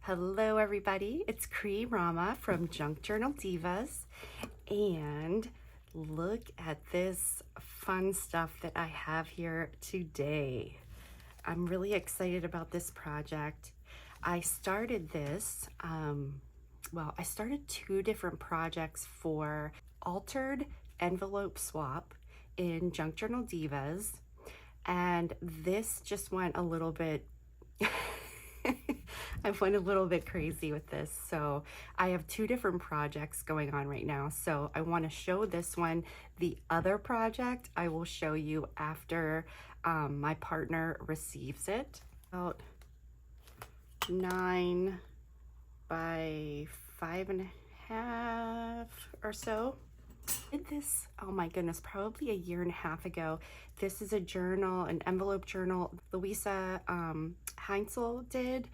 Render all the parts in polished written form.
Hello everybody, it's Cream Rama from Junk Journal Divas, and look at this fun stuff that I have here today. I'm really excited about this project. I started this, I started two different projects for altered envelope swap in Junk Journal Divas, and this just went a little bit I went a little bit crazy with this. So I have two different projects going on right now. So I want to show this one. The other project I will show you after my partner receives it. About 9 by 5.5 or so. Did this, oh my goodness, probably a year and a half ago. This is a journal, an envelope journal Louisa Heinzel did,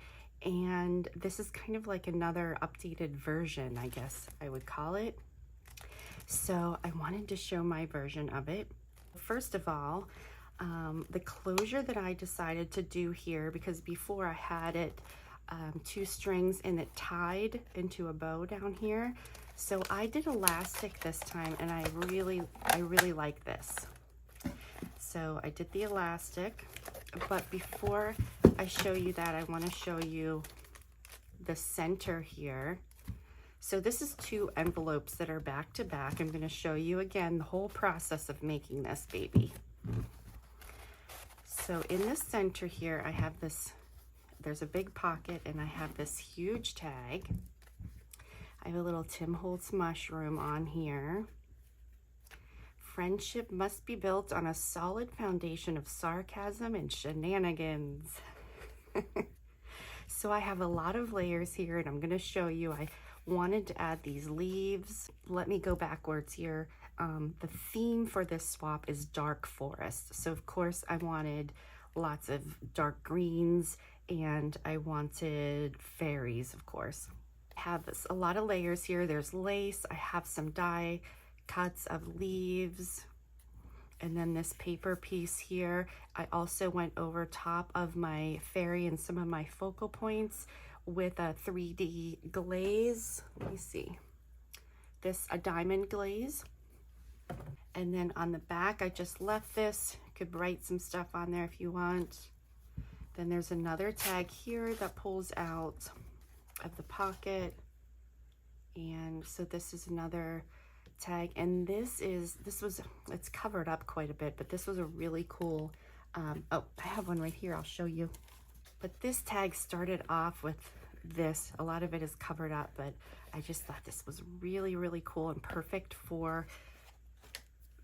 and this is kind of like another updated version, I guess I would call it. So I wanted to show my version of it. First of all, the closure that I decided to do here, because before I had it 2 strings and it tied into a bow down here. So I did elastic this time, and I really like this. So I did the elastic, but before I show you that, I want to show you the center here. So this is 2 envelopes that are back to back. I'm going to show you again the whole process of making this baby. So in the center here, I have this, there's a big pocket, and I have this huge tag. I have a little Tim Holtz mushroom on here. Friendship must be built on a solid foundation of sarcasm and shenanigans. So I have a lot of layers here, and I'm going to show you. I wanted to add these leaves. Let me go backwards here. The theme for this swap is dark forest. So of course I wanted lots of dark greens, and I wanted fairies, of course. I have a lot of layers here. There's lace. I have some die cuts of leaves, and then this paper piece here. I also went over top of my fairy and some of my focal points with a 3D glaze. Let me see. A diamond glaze. And then on the back, I just left this. You could write some stuff on there if you want. Then there's another tag here that pulls out of the pocket, and so this is another tag, and it's covered up quite a bit, but this was a really cool oh, I have one right here, I'll show you. But this tag started off with this. A lot of it is covered up, but I just thought this was really cool and perfect for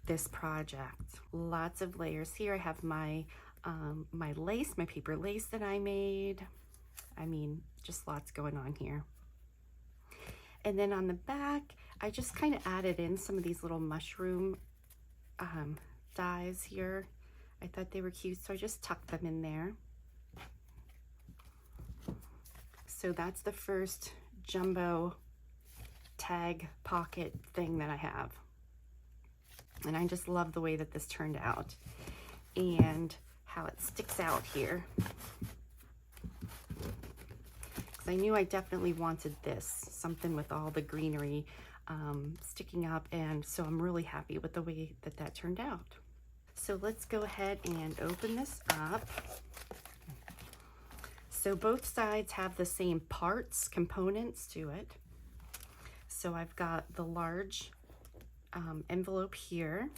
this project. Lots of layers here. I have my my lace, my paper lace that I made. I mean, just lots going on here. And then on the back, I just kind of added in some of these little mushroom dies here. I thought they were cute, so I just tucked them in there. So that's the first jumbo tag pocket thing that I have. And I just love the way that this turned out and how it sticks out here. I knew I definitely wanted this, something with all the greenery sticking up, and so I'm really happy with the way that that turned out. So let's go ahead and open this up. So both sides have the same parts, components to it. So I've got the large envelope here,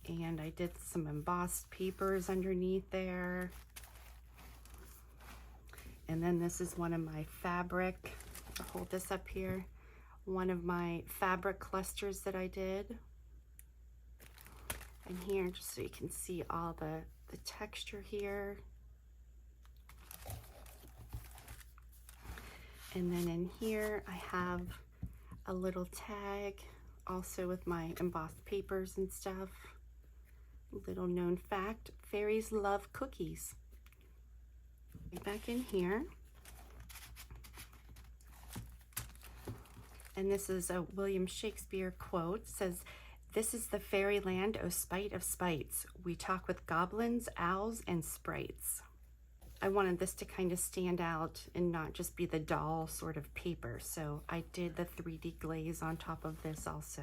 and I did some embossed papers underneath there. And then this is one of my fabric, I'll hold this up here, one of my fabric clusters that I did. And here, just so you can see all the texture here. And then in here, I have a little tag, also with my embossed papers and stuff. Little known fact, fairies love cookies. Back in here, and this is a William Shakespeare quote. It says, "This is the fairyland, O spite of spites. We talk with goblins, owls, and sprites." I wanted this to kind of stand out and not just be the doll sort of paper. So I did the 3D glaze on top of this also.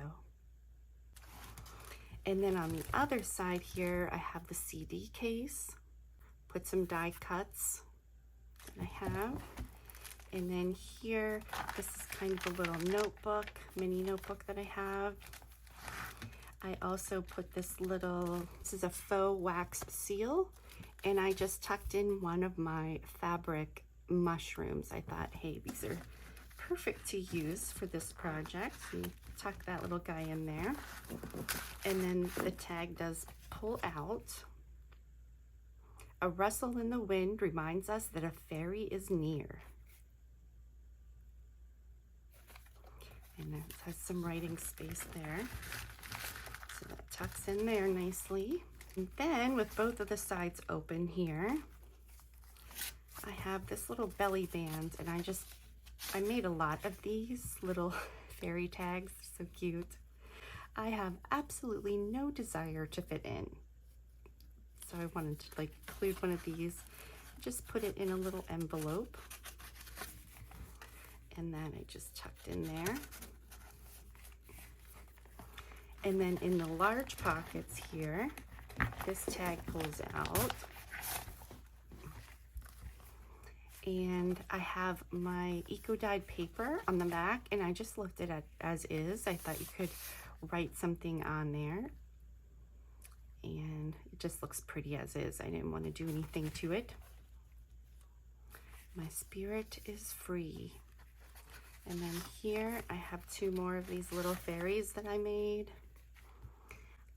And then on the other side here, I have the CD case. Put some die cuts that I have. And then here, this is kind of a little notebook, mini notebook that I have. I also put this is a faux wax seal, and I just tucked in one of my fabric mushrooms. I thought, hey, these are perfect to use for this project. And tuck that little guy in there. And then the tag does pull out. A rustle in the wind reminds us that a fairy is near. And it has some writing space there. So that tucks in there nicely. And then with both of the sides open here, I have this little belly band, and I made a lot of these little fairy tags. So cute. I have absolutely no desire to fit in. So I wanted to like include one of these, just put it in a little envelope. And then I just tucked in there. And then in the large pockets here, this tag pulls out. And I have my eco-dyed paper on the back, and I just left it as is. I thought you could write something on there. And it just looks pretty as is. I didn't want to do anything to it. My spirit is free. And then here I have two more of these little fairies that I made.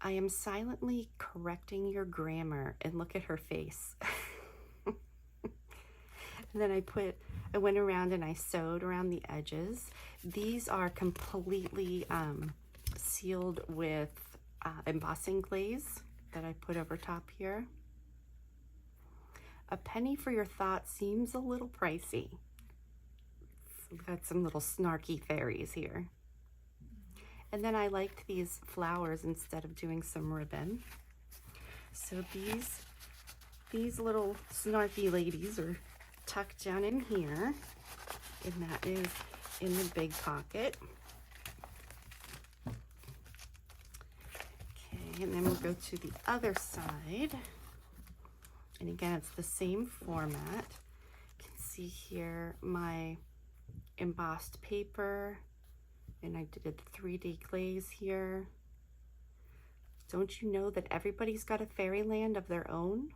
I am silently correcting your grammar, and look at her face. And then I went around and I sewed around the edges. These are completely sealed with embossing glaze that I put over top here. A penny for your thought seems a little pricey. We've got some little snarky fairies here. And then I liked these flowers instead of doing some ribbon. So these little snarky ladies are tucked down in here, and that is in the big pocket. Okay, and then we'll go to the other side. And again, it's the same format. You can see here my embossed paper, and I did a 3D glaze here. Don't you know that everybody's got a fairyland of their own?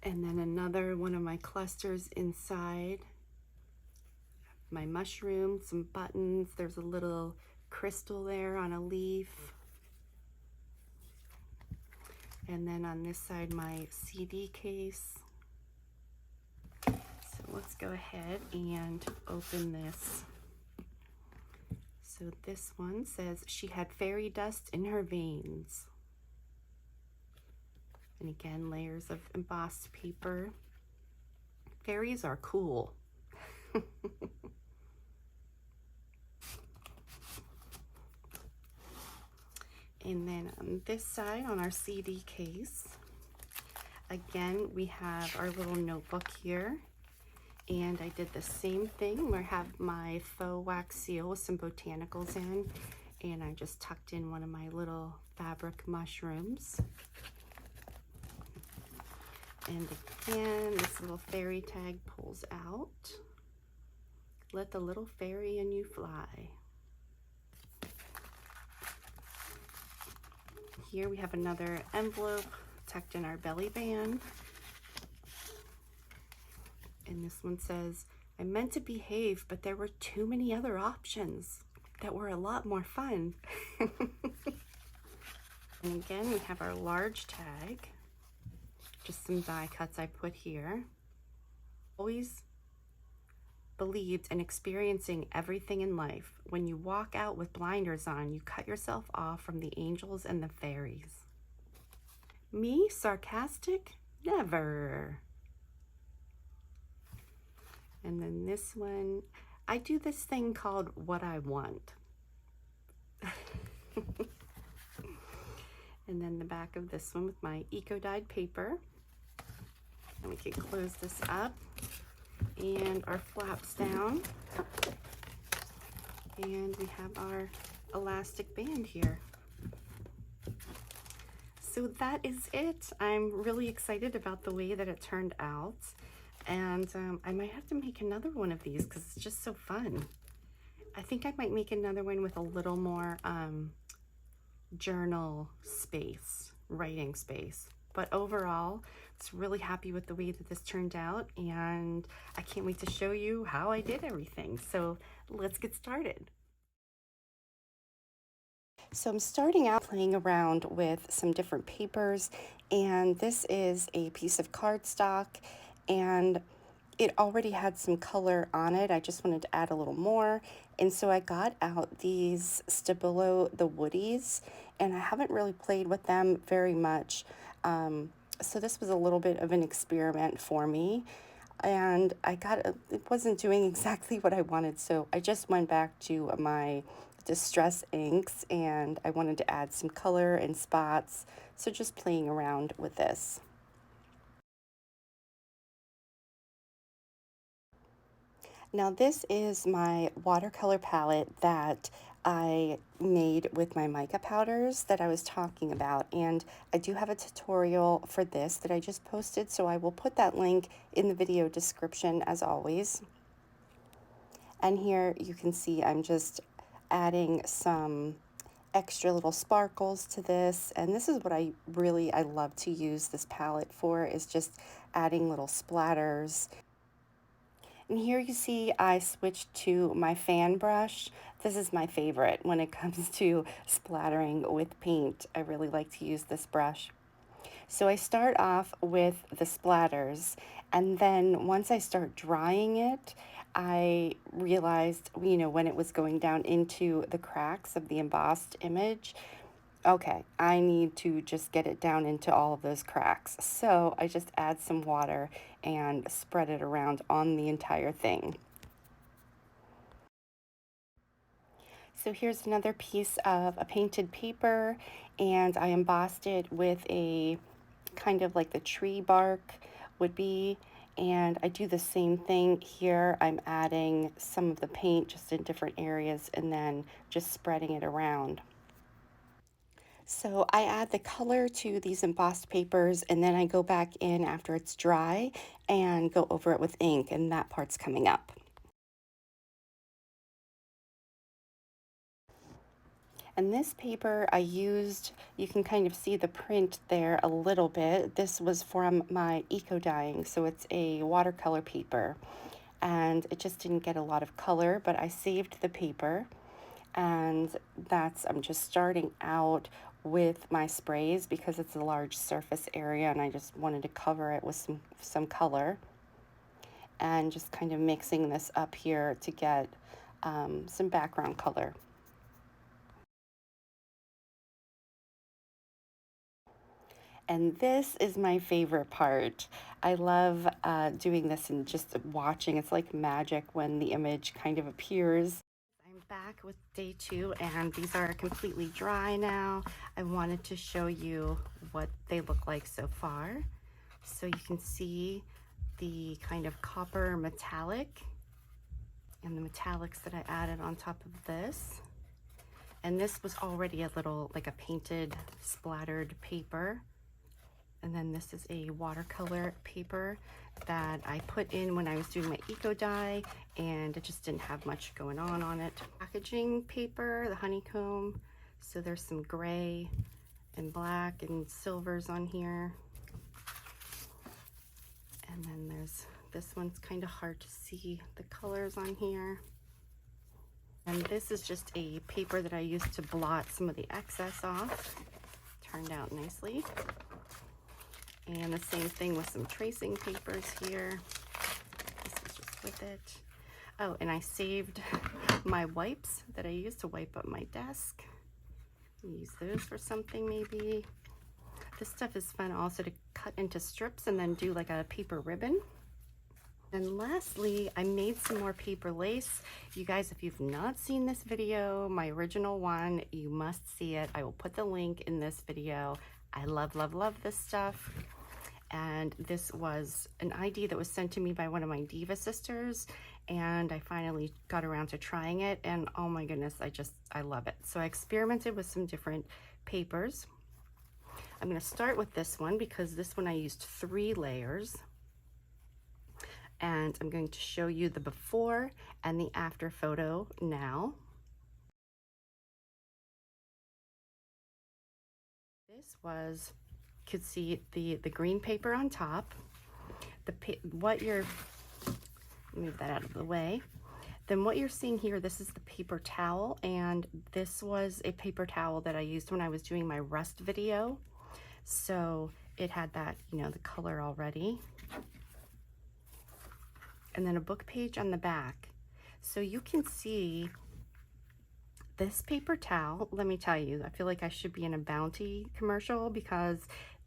And then another one of my clusters inside. My mushroom, some buttons. There's a little crystal there on a leaf. And then on this side, my CD case. So let's go ahead and open this. So this one says, she had fairy dust in her veins. And again, layers of embossed paper. Fairies are cool. And then on this side, on our CD case, again, we have our little notebook here. And I did the same thing where I have my faux wax seal with some botanicals in. And I just tucked in one of my little fabric mushrooms. And again, this little fairy tag pulls out. Let the little fairy in you fly. Here we have another envelope tucked in our belly band. And this one says, I meant to behave, but there were too many other options that were a lot more fun. And again, we have our large tag. Just some die cuts I put here. Always believed in experiencing everything in life. When you walk out with blinders on, you cut yourself off from the angels and the fairies. Me, sarcastic? Never. And then this one, I do this thing called What I Want. And then the back of this one with my eco-dyed paper. And we can close this up. And our flaps down. And we have our elastic band here. So that is it. I'm really excited about the way that it turned out. And I might have to make another one of these because it's just so fun. I think I might make another one with a little more journal space, writing space. But overall, it's really happy with the way that this turned out, and I can't wait to show you how I did everything. So let's get started. So I'm starting out playing around with some different papers, and this is a piece of cardstock, and it already had some color on it. I just wanted to add a little more. And so I got out these Stabilo, the woodies, and I haven't really played with them very much. So this was a little bit of an experiment for me. And it wasn't doing exactly what I wanted. So I just went back to my Distress inks, and I wanted to add some color and spots. So just playing around with this. Now this is my watercolor palette that I made with my mica powders that I was talking about, and I do have a tutorial for this that I just posted, so I will put that link in the video description as always. And here you can see I'm just adding some extra little sparkles to this, and this is what I love to use this palette for, is just adding little splatters. And here you see I switched to my fan brush. This is my favorite when it comes to splattering with paint. I really like to use this brush. So I start off with the splatters, and then once I start drying it, I realized, when it was going down into the cracks of the embossed image, okay, I need to just get it down into all of those cracks. So I just add some water and spread it around on the entire thing. So here's another piece of a painted paper, and I embossed it with a kind of like the tree bark would be. And I do the same thing here. I'm adding some of the paint just in different areas and then just spreading it around. So I add the color to these embossed papers, and then I go back in after it's dry and go over it with ink, and that part's coming up. And this paper I used, you can kind of see the print there a little bit. This was from my eco dyeing, so it's a watercolor paper. And it just didn't get a lot of color, but I saved the paper. And I'm just starting out with my sprays because it's a large surface area, and I just wanted to cover it with some color, and just kind of mixing this up here to get some background color. And this is my favorite part. I love doing this and just watching. It's like magic when the image kind of appears. I'm back with day 2, and these are completely dry now. I wanted to show you what they look like so far. So you can see the kind of copper metallic and the metallics that I added on top of this. And this was already a little like a painted splattered paper. And then this is a watercolor paper that I put in when I was doing my eco dye, and it just didn't have much going on it. Packaging paper, the honeycomb. So there's some gray and black and silvers on here. And then there's this one's kind of hard to see the colors on here. And this is just a paper that I used to blot some of the excess off. Turned out nicely. And the same thing with some tracing papers here. This is just with it. Oh, and I saved my wipes that I used to wipe up my desk. Use those for something maybe. This stuff is fun also to cut into strips and then do like a paper ribbon. And lastly, I made some more paper lace. You guys, if you've not seen this video, my original one, you must see it. I will put the link in this video. I love, love, love this stuff. And this was an idea that was sent to me by one of my Diva sisters, and I finally got around to trying it, and oh my goodness, I love it. So I experimented with some different papers. I'm going to start with this one because this one I used 3 layers. And I'm going to show you the before and the after photo now. This was, you could see the green paper on top. Move that out of the way. Then what you're seeing here, this is the paper towel, and this was a paper towel that I used when I was doing my rust video. So it had that, you know, the color already. And then a book page on the back. So you can see this paper towel. Let me tell you, I feel like I should be in a Bounty commercial because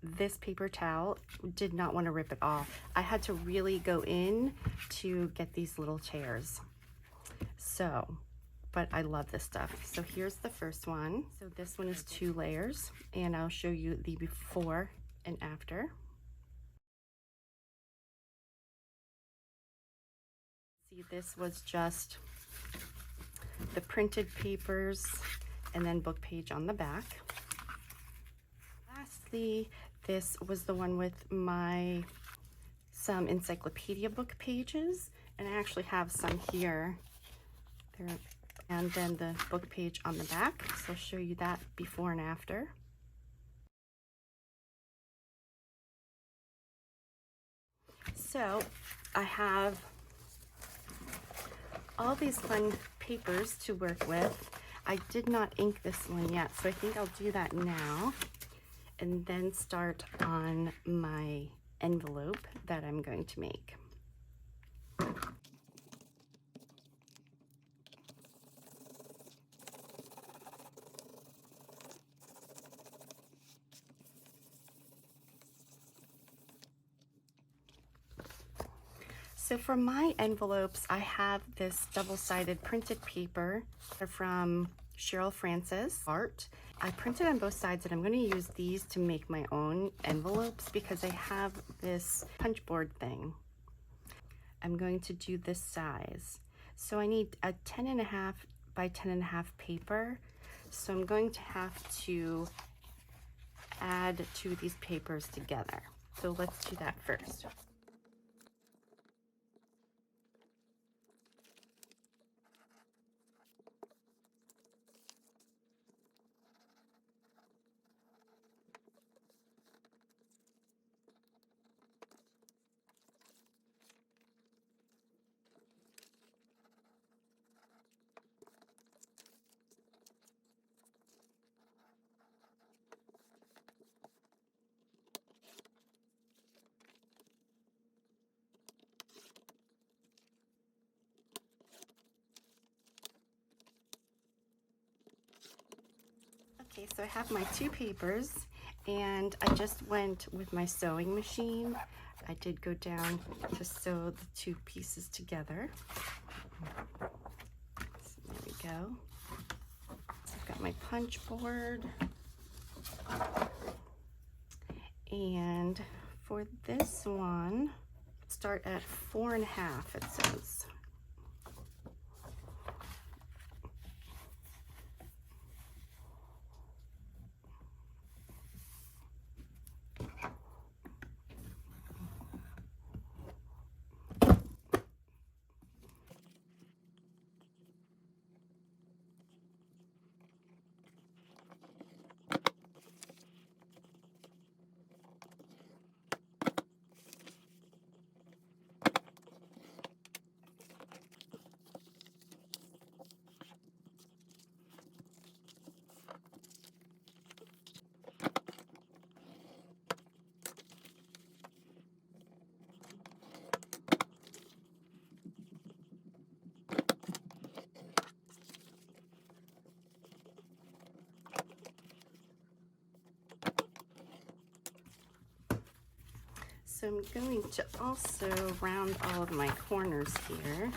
this paper towel did not want to rip at all. I had to really go in to get these little tears. So, but I love this stuff. So here's the first one. So this one is 2 layers, and I'll show you the before and after. See, this was just the printed papers and then book page on the back. Lastly, this was the one with some encyclopedia book pages, and I actually have some here. And then the book page on the back. So I'll show you that before and after. So I have all these fun papers to work with. I did not ink this one yet, so I think I'll do that now and then start on my envelope that I'm going to make. So for my envelopes, I have this double-sided printed paper from Cheryl Francis Art. I printed on both sides, and I'm going to use these to make my own envelopes because I have this punch board thing. I'm going to do this size. So I need a 10.5 by 10.5 paper. So I'm going to have to add 2 of these papers together. So let's do that first. Okay, so I have my 2 papers, and I just went with my sewing machine. I did go down to sew the 2 pieces together. So there we go. So I've got my punch board. And for this one, start at 4.5, it says. So I'm going to also round all of my corners here.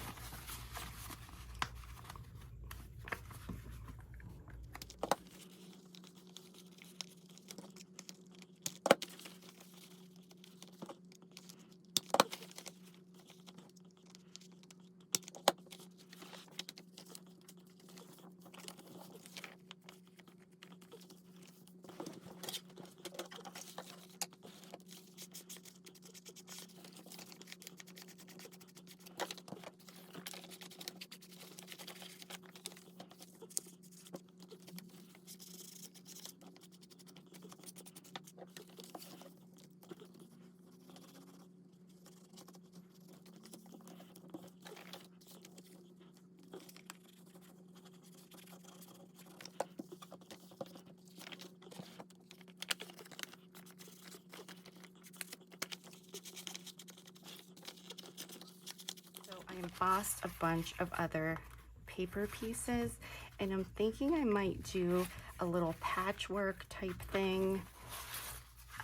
So I embossed a bunch of other paper pieces, and I'm thinking I might do a little patchwork type thing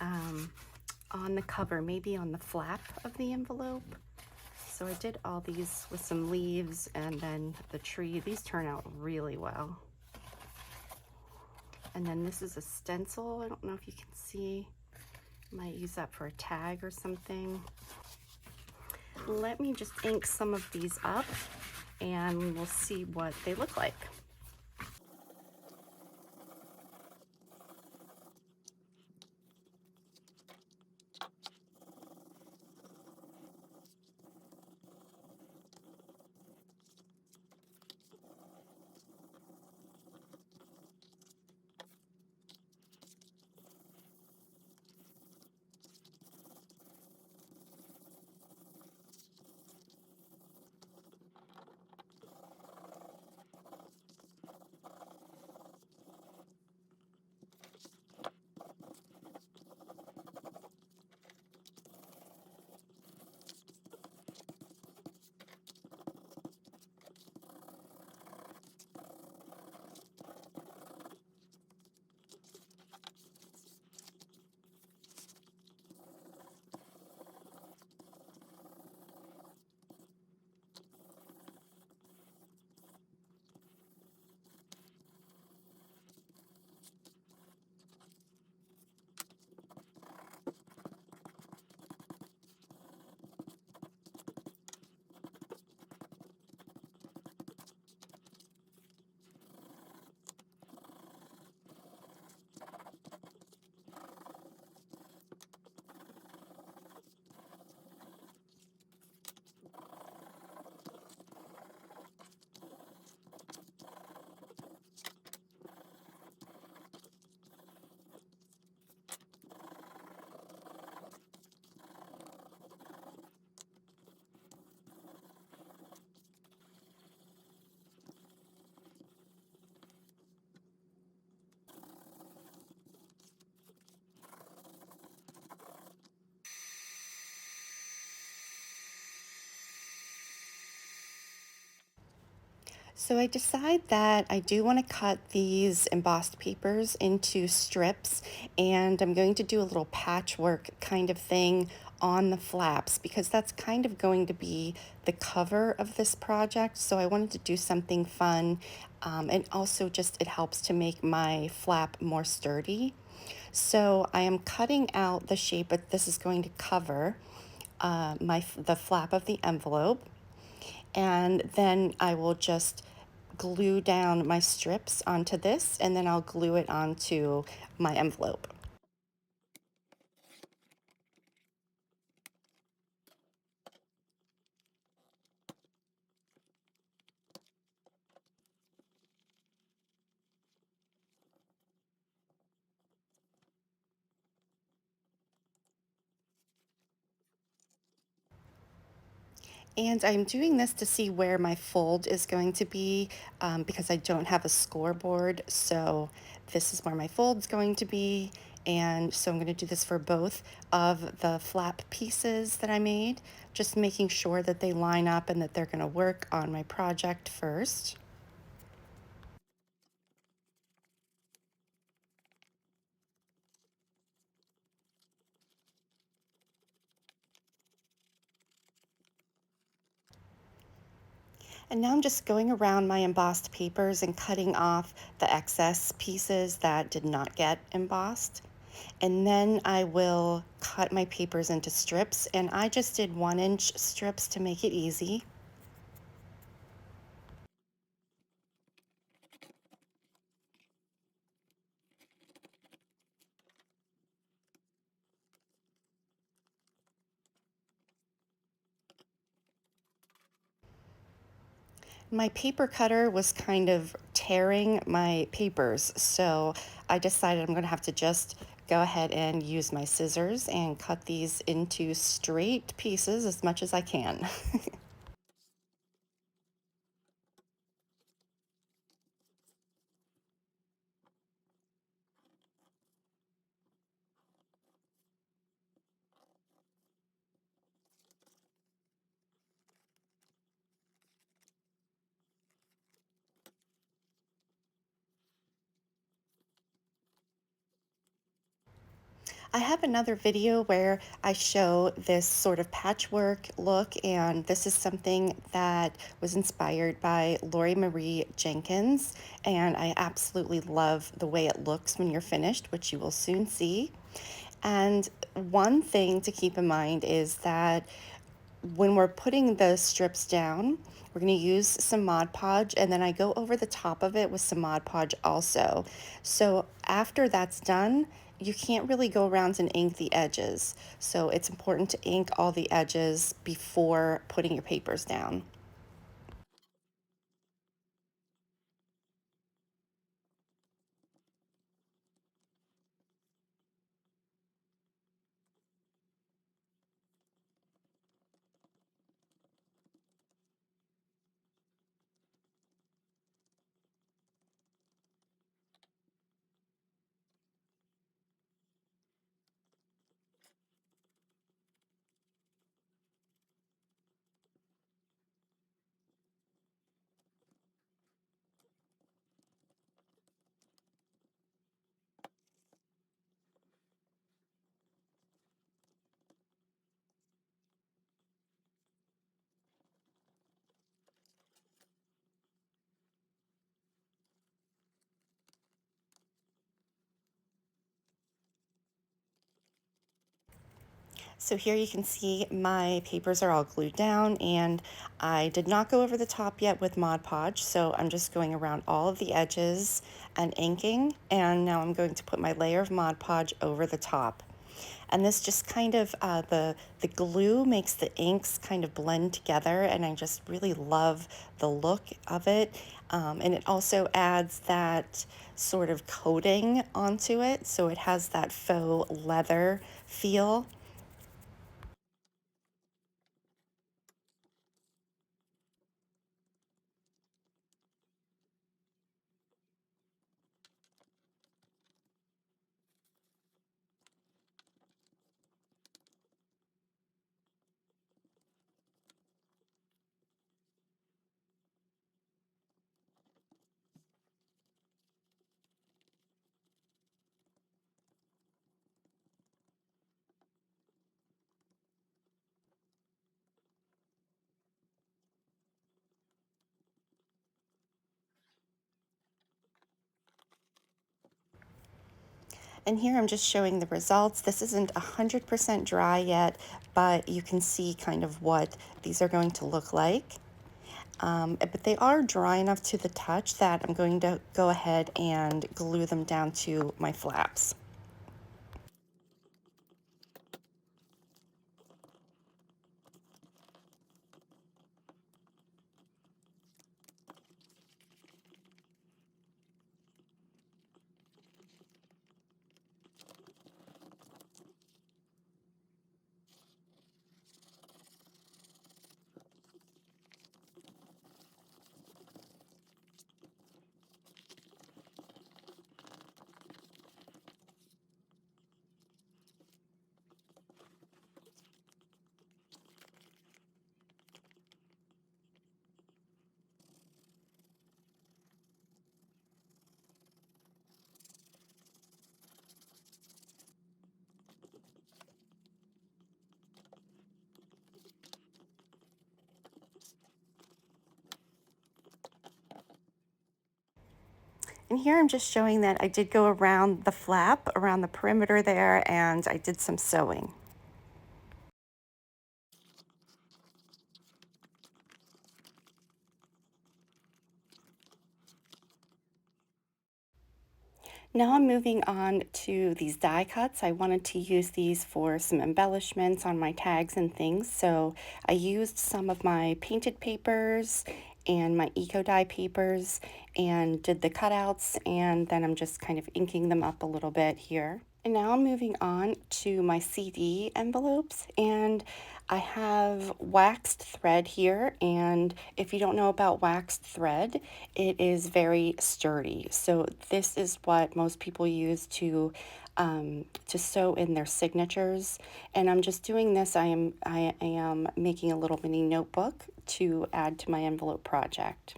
on the cover, maybe on the flap of the envelope. So I did all these with some leaves and then the tree. These turn out really well. And then this is a stencil. I don't know if you can see. Might use that for a tag or something. Let me just ink some of these up and we'll see what they look like. So I decide that I do want to cut these embossed papers into strips, and I'm going to do a little patchwork kind of thing on the flaps because that's kind of going to be the cover of this project. So I wanted to do something fun, and also just it helps to make my flap more sturdy. So I am cutting out the shape that this is going to cover the flap of the envelope, and then I will just glue down my strips onto this, and then I'll glue it onto my envelope. And I'm doing this to see where my fold is going to be because I don't have a scoreboard. So this is where my fold's going to be. And so I'm going to do this for both of the flap pieces that I made, just making sure that they line up and that they're going to work on my project first. And now I'm just going around my embossed papers and cutting off the excess pieces that did not get embossed. And then I will cut my papers into strips, and I just did 1-inch strips to make it easy. My paper cutter was kind of tearing my papers, so I decided I'm going to have to just go ahead and use my scissors and cut these into straight pieces as much as I can. I have another video where I show this sort of patchwork look, and this is something that was inspired by Lori Marie Jenkins, and I absolutely love the way it looks when you're finished, which you will soon see. And one thing to keep in mind is that when we're putting the strips down, we're going to use some Mod Podge, and then I go over the top of it with some Mod Podge also. So after that's done, you can't really go around and ink the edges. So it's important to ink all the edges before putting your papers down. So here you can see my papers are all glued down, and I did not go over the top yet with Mod Podge, so I'm just going around all of the edges and inking, and now I'm going to put my layer of Mod Podge over the top. And this just kind of, the glue makes the inks kind of blend together, and I just really love the look of it. And it also adds that sort of coating onto it, so it has that faux leather feel. And here I'm just showing the results. This isn't 100% dry yet, but you can see kind of what these are going to look like. But they are dry enough to the touch that I'm going to go ahead and glue them down to my flaps. And here I'm just showing that I did go around the flap, around the perimeter there, and I did some sewing. Now I'm moving on to these die cuts. I wanted to use these for some embellishments on my tags and things. So I used some of my painted papers and my eco die papers and did the cutouts, and then I'm just kind of inking them up a little bit here. And now I'm moving on to my CD envelopes, and I have waxed thread here, and if you don't know about waxed thread, it is very sturdy. So this is what most people use to sew in their signatures. And I'm just doing this. I am making a little mini notebook to add to my envelope project.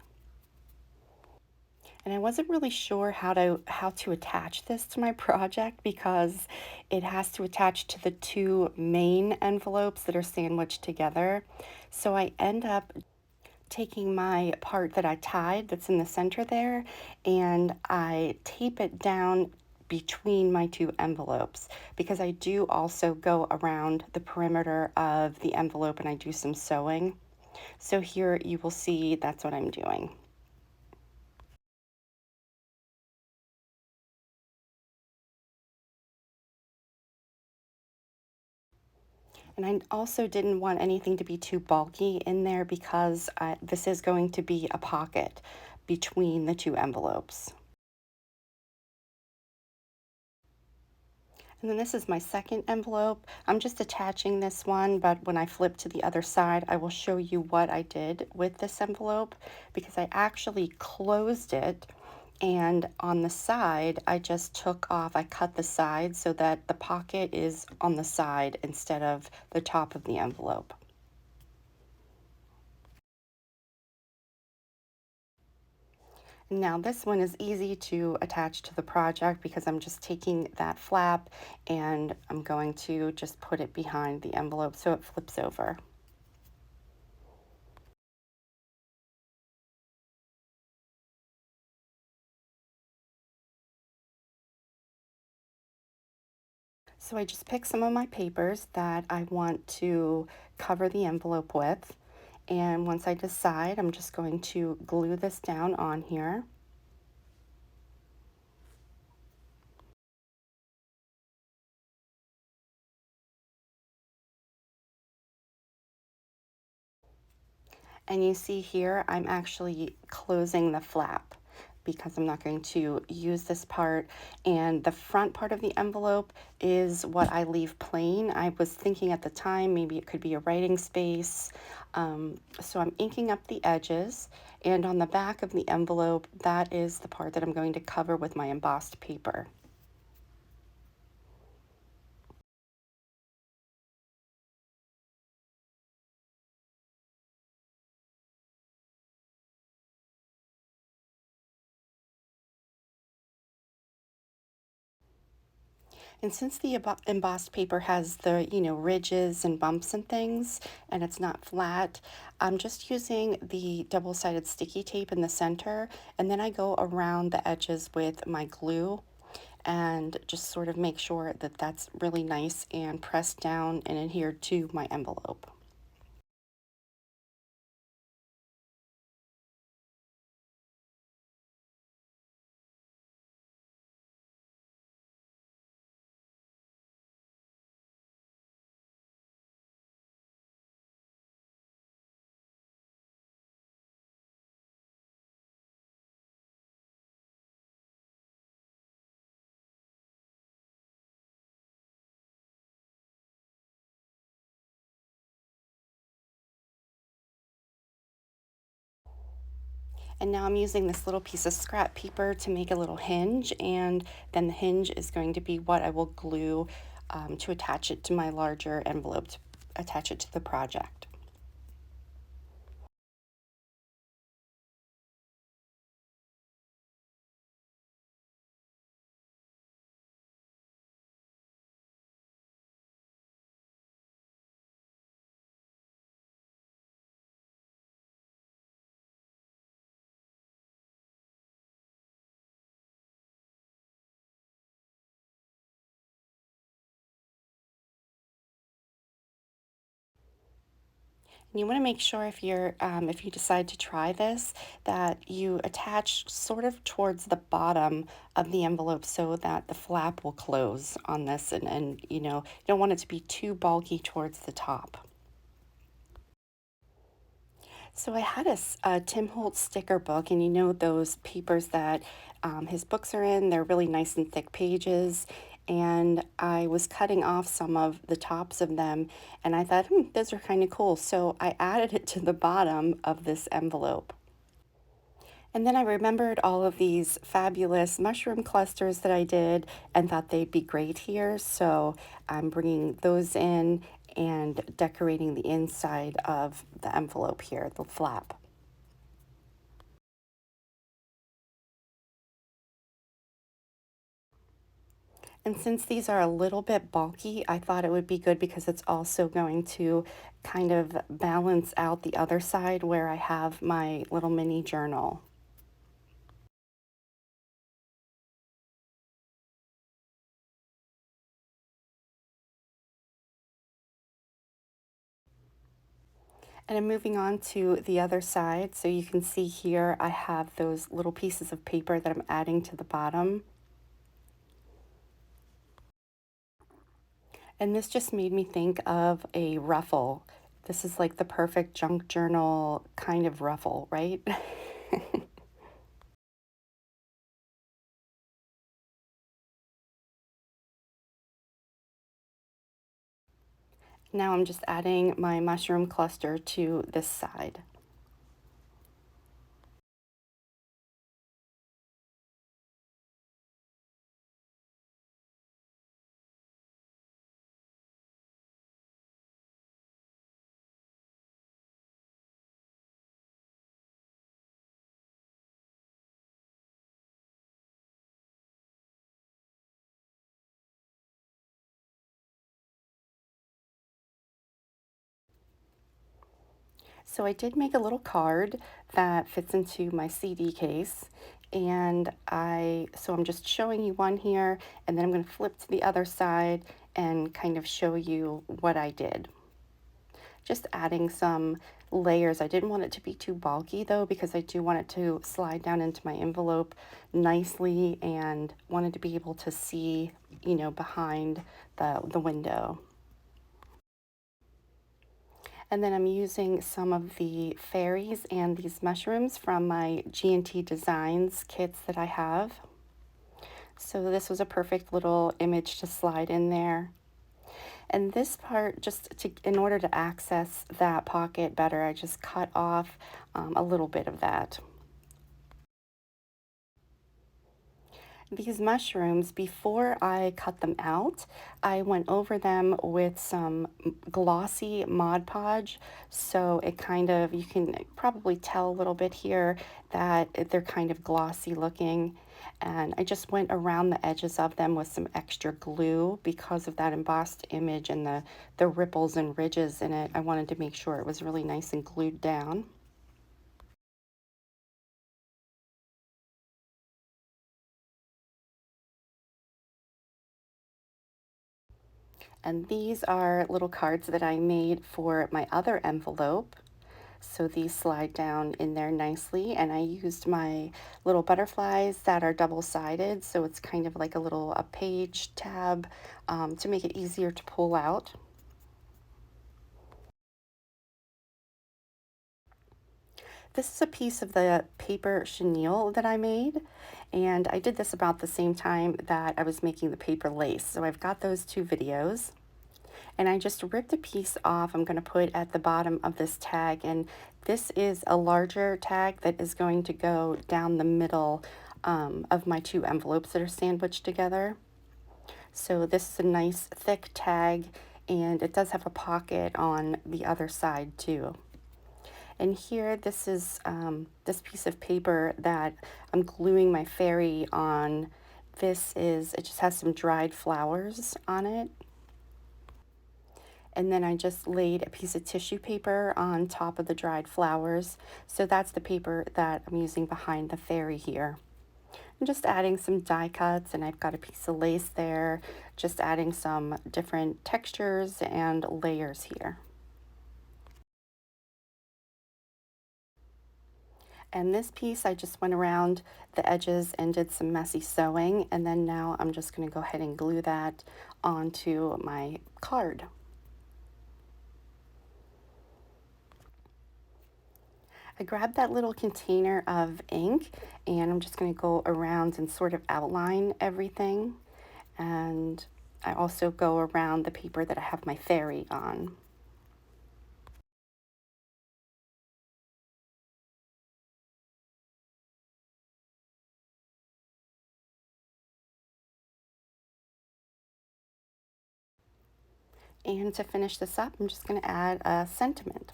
And I wasn't really sure how to attach this to my project because it has to attach to the two main envelopes that are sandwiched together. So I end up taking my part that I tied that's in the center there, and I tape it down between my two envelopes because I do also go around the perimeter of the envelope and I do some sewing. So here you will see that's what I'm doing. And I also didn't want anything to be too bulky in there because this is going to be a pocket between the two envelopes. And then this is my second envelope. I'm just attaching this one, but when I flip to the other side, I will show you what I did with this envelope because I actually closed it, and on the side, I just took off, I cut the side so that the pocket is on the side instead of the top of the envelope. Now this one is easy to attach to the project because I'm just taking that flap and I'm going to just put it behind the envelope so it flips over. So I just pick some of my papers that I want to cover the envelope with, and once I decide, I'm just going to glue this down on here. And you see here, I'm actually closing the flap because I'm not going to use this part. And the front part of the envelope is what I leave plain. I was thinking at the time, maybe it could be a writing space. So I'm inking up the edges. And on the back of the envelope, that is the part that I'm going to cover with my embossed paper. And since the embossed paper has the, ridges and bumps and things, and it's not flat, I'm just using the double-sided sticky tape in the center, and then I go around the edges with my glue and just sort of make sure that that's really nice and pressed down and adhered to my envelope. And now I'm using this little piece of scrap paper to make a little hinge, and then the hinge is going to be what I will glue to attach it to my larger envelope, to attach it to the project. You want to make sure if you decide to try this, that you attach sort of towards the bottom of the envelope so that the flap will close on this, and you don't want it to be too bulky towards the top. So I had a Tim Holtz sticker book, and those papers that his books are in, they're really nice and thick pages. And I was cutting off some of the tops of them, and I thought, those are kind of cool. So I added it to the bottom of this envelope. And then I remembered all of these fabulous mushroom clusters that I did and thought they'd be great here. So I'm bringing those in and decorating the inside of the envelope here, the flap. And since these are a little bit bulky, I thought it would be good because it's also going to kind of balance out the other side where I have my little mini journal. And I'm moving on to the other side. So you can see here I have those little pieces of paper that I'm adding to the bottom. And this just made me think of a ruffle. This is like the perfect junk journal kind of ruffle, right? Now I'm just adding my mushroom cluster to this side. So I did make a little card that fits into my CD case, and I'm just showing you one here, and then I'm going to flip to the other side and kind of show you what I did. Just adding some layers. I didn't want it to be too bulky though, because I do want it to slide down into my envelope nicely and wanted to be able to see, behind the window. And then I'm using some of the fairies and these mushrooms from my G&T Designs kits that I have. So this was a perfect little image to slide in there. And this part, in order to access that pocket better, I just cut off a little bit of that. These mushrooms, before I cut them out, I went over them with some glossy Mod Podge. So it kind of, you can probably tell a little bit here that they're kind of glossy looking. And I just went around the edges of them with some extra glue because of that embossed image and the ripples and ridges in it. I wanted to make sure it was really nice and glued down. And these are little cards that I made for my other envelope. So these slide down in there nicely, and I used my little butterflies that are double-sided, so it's kind of like a page tab to make it easier to pull out. This is a piece of the paper chenille that I made, and I did this about the same time that I was making the paper lace. So I've got those two videos. And I just ripped a piece off. I'm going to put at the bottom of this tag, and this is a larger tag that is going to go down the middle of my two envelopes that are sandwiched together. So this is a nice thick tag, and it does have a pocket on the other side too. And here, this is this piece of paper that I'm gluing my fairy on. It just has some dried flowers on it. And then I just laid a piece of tissue paper on top of the dried flowers. So that's the paper that I'm using behind the fairy here. I'm just adding some die cuts, and I've got a piece of lace there, just adding some different textures and layers here. And this piece, I just went around the edges and did some messy sewing, and then now I'm just going to go ahead and glue that onto my card. I grabbed that little container of ink, and I'm just going to go around and sort of outline everything. And I also go around the paper that I have my fairy on. And to finish this up, I'm just going to add a sentiment.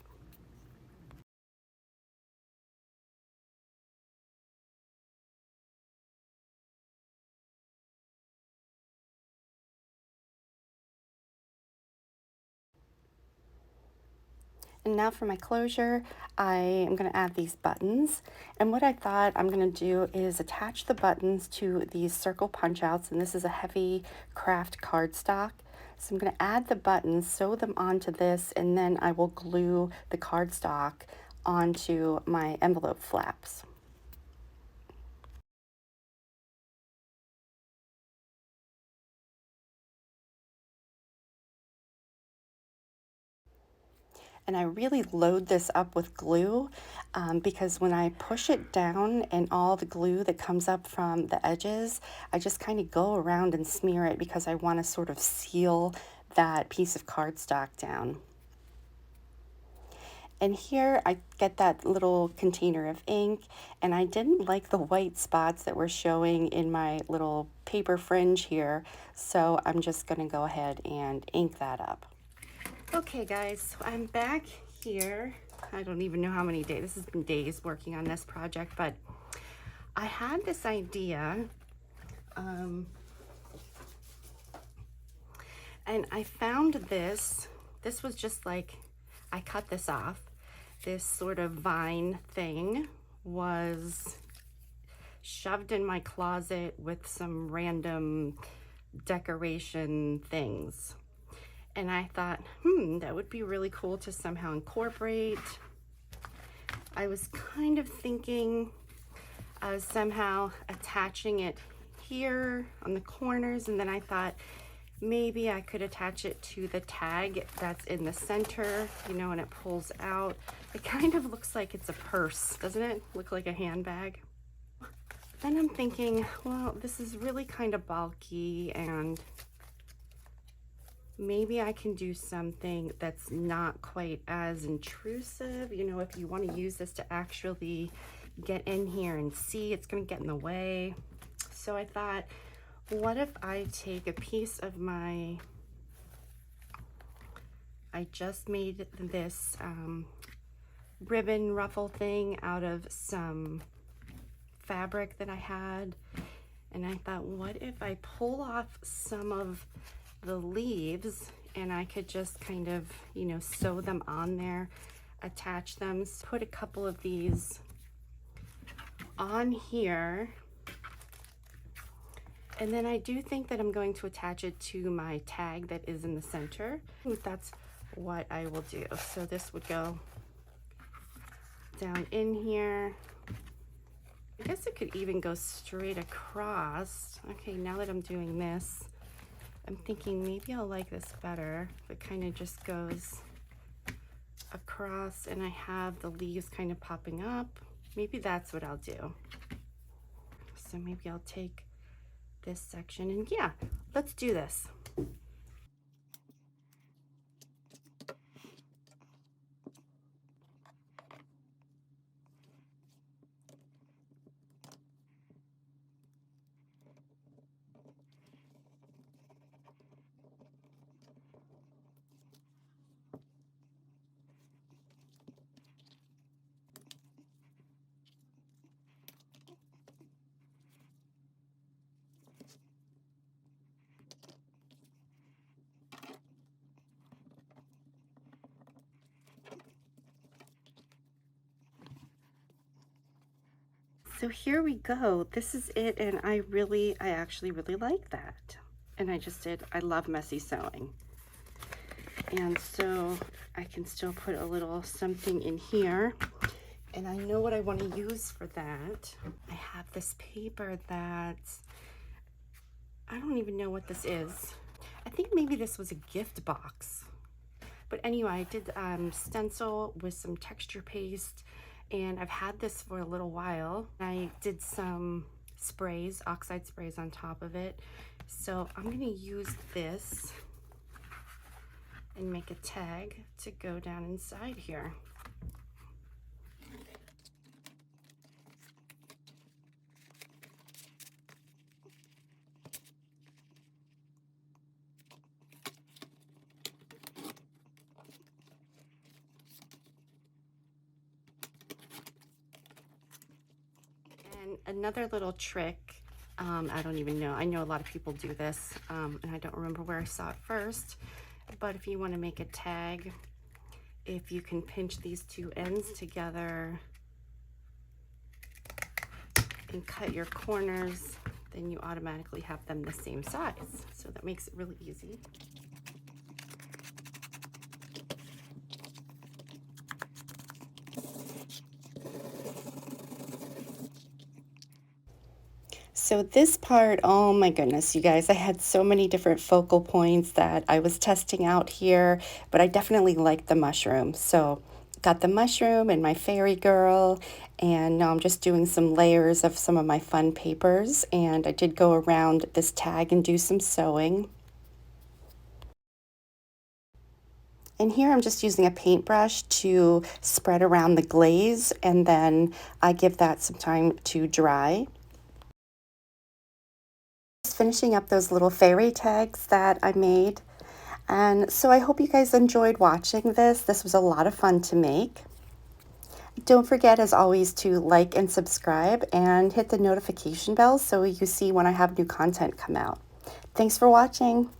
And now for my closure, I am going to add these buttons. And what I thought I'm going to do is attach the buttons to these circle punch outs. And this is a heavy craft cardstock. So I'm going to add the buttons, sew them onto this, and then I will glue the cardstock onto my envelope flaps. And I really load this up with glue because when I push it down and all the glue that comes up from the edges, I just kind of go around and smear it because I want to sort of seal that piece of cardstock down. And here I get that little container of ink, and I didn't like the white spots that were showing in my little paper fringe here, so I'm just going to go ahead and ink that up. Okay guys, so I'm back here. I don't even know how many days. This has been days working on this project, but I had this idea and I found this. This was just like, I cut this off. This sort of vine thing was shoved in my closet with some random decoration things. And I thought, that would be really cool to somehow incorporate. I was kind of thinking of somehow attaching it here on the corners, and then I thought maybe I could attach it to the tag that's in the center, you know, and it pulls out. It kind of looks like it's a purse, doesn't it? Look like a handbag. Then I'm thinking, well, this is really kind of bulky, and maybe I can do something that's not quite as intrusive. You know, if you want to use this to actually get in here and see, it's going to get in the way. So I thought, what if I take a piece of my, I just made this ribbon ruffle thing out of some fabric that I had. And I thought, what if I pull off some of the leaves and I could just kind of, you know, sew them on there, attach them, put a couple of these on here. And then I do think that I'm going to attach it to my tag that is in the center. That's what I will do. So this would go down in here. I guess it could even go straight across. Okay, now that I'm doing this, I'm thinking maybe I'll like this better. It kind of just goes across and I have the leaves kind of popping up. Maybe that's what I'll do. So maybe I'll take this section and yeah, let's do this. So here we go. This is it, and I actually really like that. And I love messy sewing. And so I can still put a little something in here. And I know what I want to use for that. I have this paper that I don't even know what this is. I think maybe this was a gift box. But anyway, I did stencil with some texture paste, and I've had this for a little while. I did some sprays, oxide sprays on top of it. So I'm gonna use this and make a tag to go down inside here. And another little trick, I don't even know, I know a lot of people do this, and I don't remember where I saw it first, but if you want to make a tag, if you can pinch these two ends together and cut your corners, then you automatically have them the same size. So that makes it really easy. So this part, oh my goodness, you guys, I had so many different focal points that I was testing out here, but I definitely liked the mushroom. So got the mushroom and my fairy girl, and now I'm just doing some layers of some of my fun papers, and I did go around this tag and do some sewing. And here I'm just using a paintbrush to spread around the glaze, and then I give that some time to dry. Just finishing up those little fairy tags that I made. And so I hope you guys enjoyed watching this. This was a lot of fun to make. Don't forget, as always, to like and subscribe and hit the notification bell so you see when I have new content come out. Thanks for watching.